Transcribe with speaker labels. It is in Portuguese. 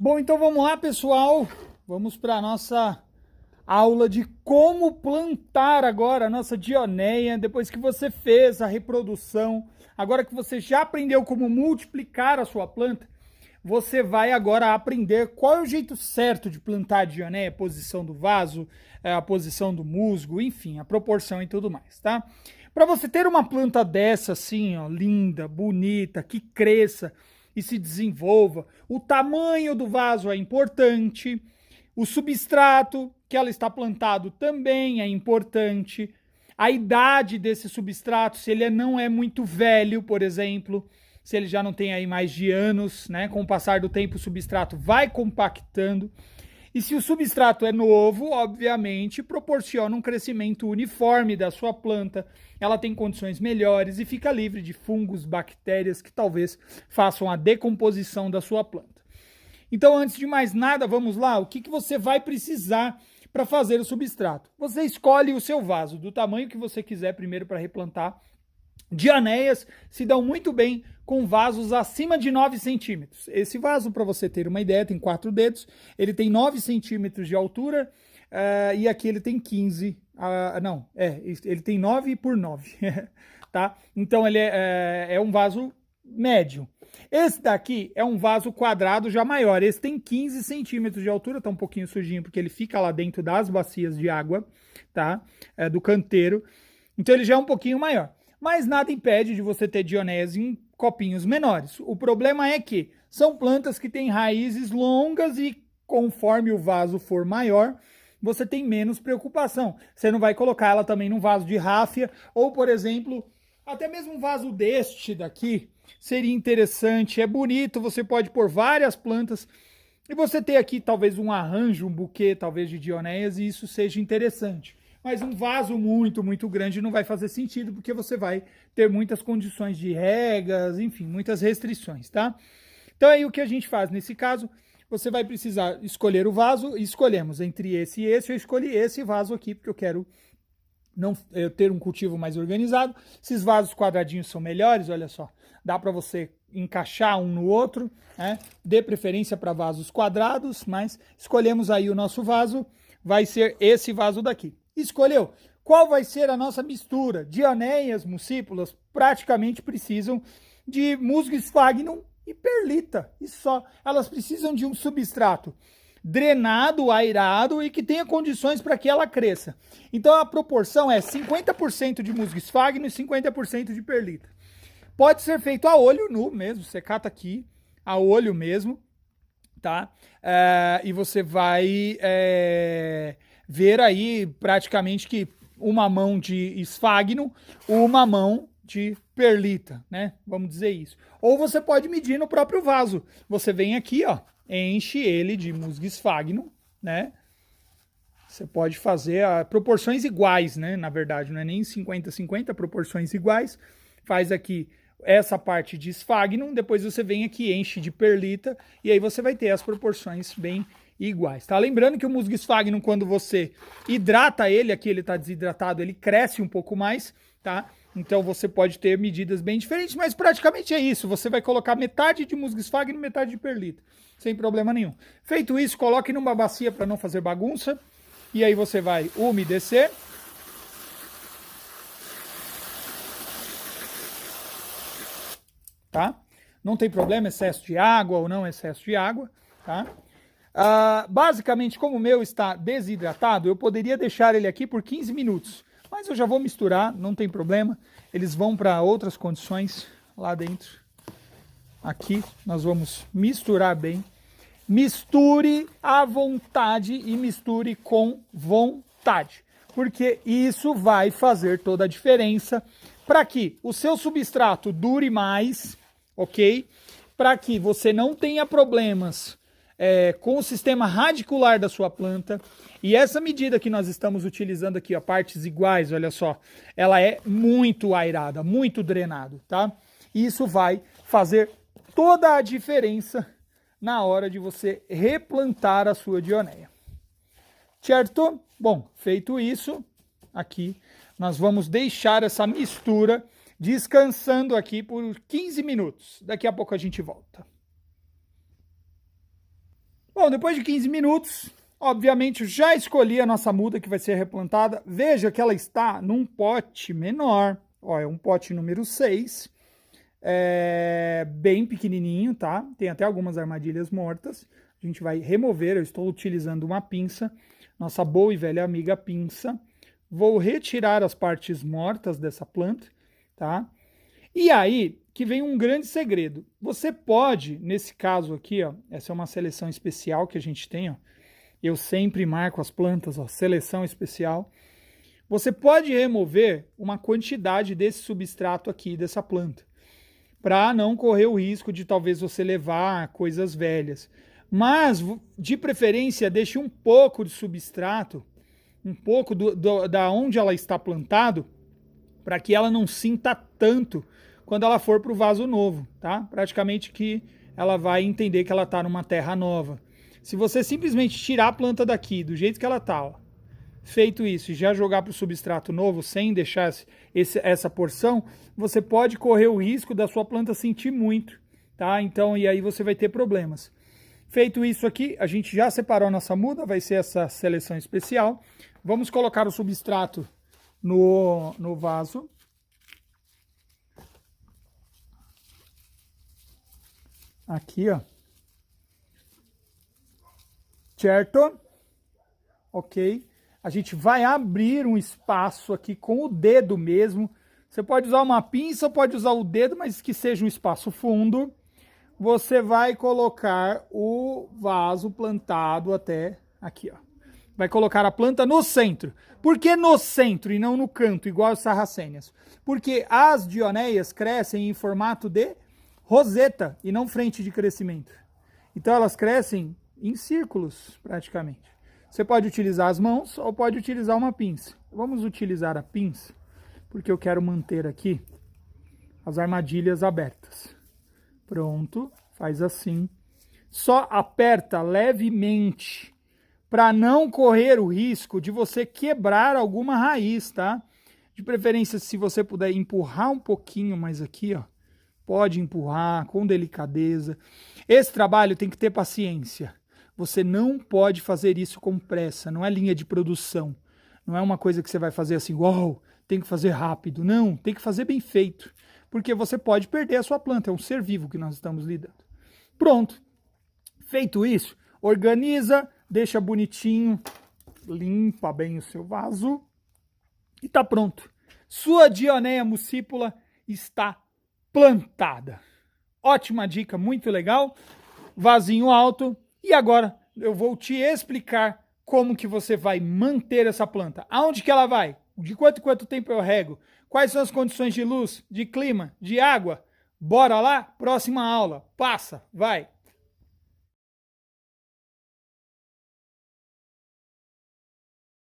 Speaker 1: Bom, então vamos lá, pessoal. Vamos para a nossa aula de como plantar agora a nossa dionéia, depois que você fez a reprodução, agora que você já aprendeu como multiplicar a sua planta, você vai agora aprender qual é o jeito certo de plantar a dionéia, a posição do vaso, a posição do musgo, enfim, a proporção e tudo mais, tá? Para você ter uma planta dessa assim, ó, linda, bonita, que cresça e se desenvolva, o tamanho do vaso é importante, o substrato que ela está plantado também é importante, a idade desse substrato, se ele não é muito velho, por exemplo, se ele já não tem aí mais de anos, né? Com o passar do tempo o substrato vai compactando. E se o substrato é novo, obviamente, proporciona um crescimento uniforme da sua planta, ela tem condições melhores e fica livre de fungos, bactérias que talvez façam a decomposição da sua planta. Então, antes de mais nada, vamos lá, o que você vai precisar para fazer o substrato? Você escolhe o seu vaso, do tamanho que você quiser primeiro para replantar. Dionéias se dão muito bem com vasos acima de 9 centímetros. Esse vaso, para você ter uma ideia, tem 4 dedos, ele tem 9 centímetros de altura e aqui ele tem 15, ele tem 9 por 9, tá? Então ele é um vaso médio. Esse daqui é um vaso quadrado já maior, esse tem 15 centímetros de altura, tá um pouquinho sujinho porque ele fica lá dentro das bacias de água, tá? Do canteiro, então ele já é um pouquinho maior. Mas nada impede de você ter dionéias em copinhos menores. O problema é que são plantas que têm raízes longas e conforme o vaso for maior, você tem menos preocupação. Você não vai colocar ela também num vaso de ráfia ou, por exemplo, até mesmo um vaso deste daqui seria interessante. É bonito, você pode pôr várias plantas e você ter aqui talvez um arranjo, um buquê talvez de dionéias e isso seja interessante. Mas um vaso muito, muito grande não vai fazer sentido, porque você vai ter muitas condições de regas, enfim, muitas restrições, tá? Então aí o que a gente faz nesse caso, você vai precisar escolher o vaso, escolhemos entre esse e esse, eu escolhi esse vaso aqui, porque eu quero ter um cultivo mais organizado. Esses vasos quadradinhos são melhores, olha só, dá para você encaixar um no outro, né? Dê preferência para vasos quadrados, mas escolhemos aí o nosso vaso, vai ser esse vaso daqui. Escolheu. Qual vai ser a nossa mistura? Dionéias, mucípulas, praticamente precisam de musgo sphagnum e perlita. E só. Elas precisam de um substrato drenado, airado e que tenha condições para que ela cresça. Então a proporção é 50% de musgo sphagnum e 50% de perlita. Pode ser feito a olho nu mesmo. Você cata aqui a olho mesmo, tá? E você vai ver aí praticamente que uma mão de sphagnum, uma mão de perlita, né? Vamos dizer isso. Ou você pode medir no próprio vaso. Você vem aqui, ó, enche ele de musgo sphagnum, né? Você pode fazer proporções iguais, né? Na verdade, não é nem 50-50, proporções iguais. Faz aqui essa parte de sphagnum, depois você vem aqui, enche de perlita, e aí você vai ter as proporções bem iguais, tá? Lembrando que o musgo sphagnum, quando você hidrata ele, aqui ele tá desidratado, ele cresce um pouco mais, tá? Então você pode ter medidas bem diferentes, mas praticamente é isso. Você vai colocar metade de musgo sphagnum e metade de perlita, sem problema nenhum. Feito isso, coloque numa bacia para não fazer bagunça, e aí você vai umedecer. Tá? Não tem problema excesso de água ou não excesso de água, tá? Basicamente, como o meu está desidratado, eu poderia deixar ele aqui por 15 minutos, mas eu já vou misturar, não tem problema, eles vão para outras condições lá dentro. Aqui nós vamos misturar bem, misture à vontade e misture com vontade, porque isso vai fazer toda a diferença para que o seu substrato dure mais, ok? Para que você não tenha problemas com o sistema radicular da sua planta. E essa medida que nós estamos utilizando aqui, ó, partes iguais, olha só, ela é muito airada, muito drenado, tá? Isso vai fazer toda a diferença na hora de você replantar a sua dionéia. Certo? Bom, feito isso, aqui nós vamos deixar essa mistura descansando aqui por 15 minutos. Daqui a pouco a gente volta. Bom, depois de 15 minutos, obviamente eu já escolhi a nossa muda que vai ser replantada. Veja que ela está num pote menor. Ó, é um pote número 6. Bem pequenininho, tá? Tem até algumas armadilhas mortas. A gente vai remover, eu estou utilizando uma pinça, nossa boa e velha amiga pinça. Vou retirar as partes mortas dessa planta, tá? E aí que vem um grande segredo. Você pode, nesse caso aqui, ó, essa é uma seleção especial que a gente tem, ó. Eu sempre marco as plantas, ó, seleção especial. Você pode remover uma quantidade desse substrato aqui, dessa planta, para não correr o risco de talvez você levar coisas velhas. Mas, de preferência, deixe um pouco de substrato, um pouco da onde ela está plantado, para que ela não sinta tanto quando ela for para o vaso novo, tá? Praticamente que ela vai entender que ela está numa terra nova. Se você simplesmente tirar a planta daqui, do jeito que ela está, ó, feito isso, e já jogar para o substrato novo, sem deixar essa porção, você pode correr o risco da sua planta sentir muito, tá? Então, e aí você vai ter problemas. Feito isso aqui, a gente já separou a nossa muda, vai ser essa seleção especial. Vamos colocar o substrato no vaso. Aqui, ó. Certo? Ok. A gente vai abrir um espaço aqui com o dedo mesmo. Você pode usar uma pinça, pode usar o dedo, mas que seja um espaço fundo. Você vai colocar o vaso plantado até aqui, ó. Vai colocar a planta no centro. Por que no centro e não no canto, igual as sarracênias? Porque as dioneias crescem em formato de roseta e não frente de crescimento. Então elas crescem em círculos, praticamente. Você pode utilizar as mãos ou pode utilizar uma pinça. Vamos utilizar a pinça, porque eu quero manter aqui as armadilhas abertas. Pronto, faz assim. Só aperta levemente, para não correr o risco de você quebrar alguma raiz, tá? De preferência, se você puder empurrar um pouquinho mais aqui, ó. Pode empurrar com delicadeza. Esse trabalho tem que ter paciência. Você não pode fazer isso com pressa. Não é linha de produção. Não é uma coisa que você vai fazer assim, uau, tem que fazer rápido. Não, tem que fazer bem feito. Porque você pode perder a sua planta. É um ser vivo que nós estamos lidando. Pronto. Feito isso, organiza, deixa bonitinho, limpa bem o seu vaso e tá pronto. Sua Dioneia muscipula está plantada. Ótima dica, muito legal. Vasinho alto. E agora eu vou te explicar como que você vai manter essa planta. Aonde que ela vai? De quanto tempo eu rego? Quais são as condições de luz, de clima, de água? Bora lá? Próxima aula. Passa, vai.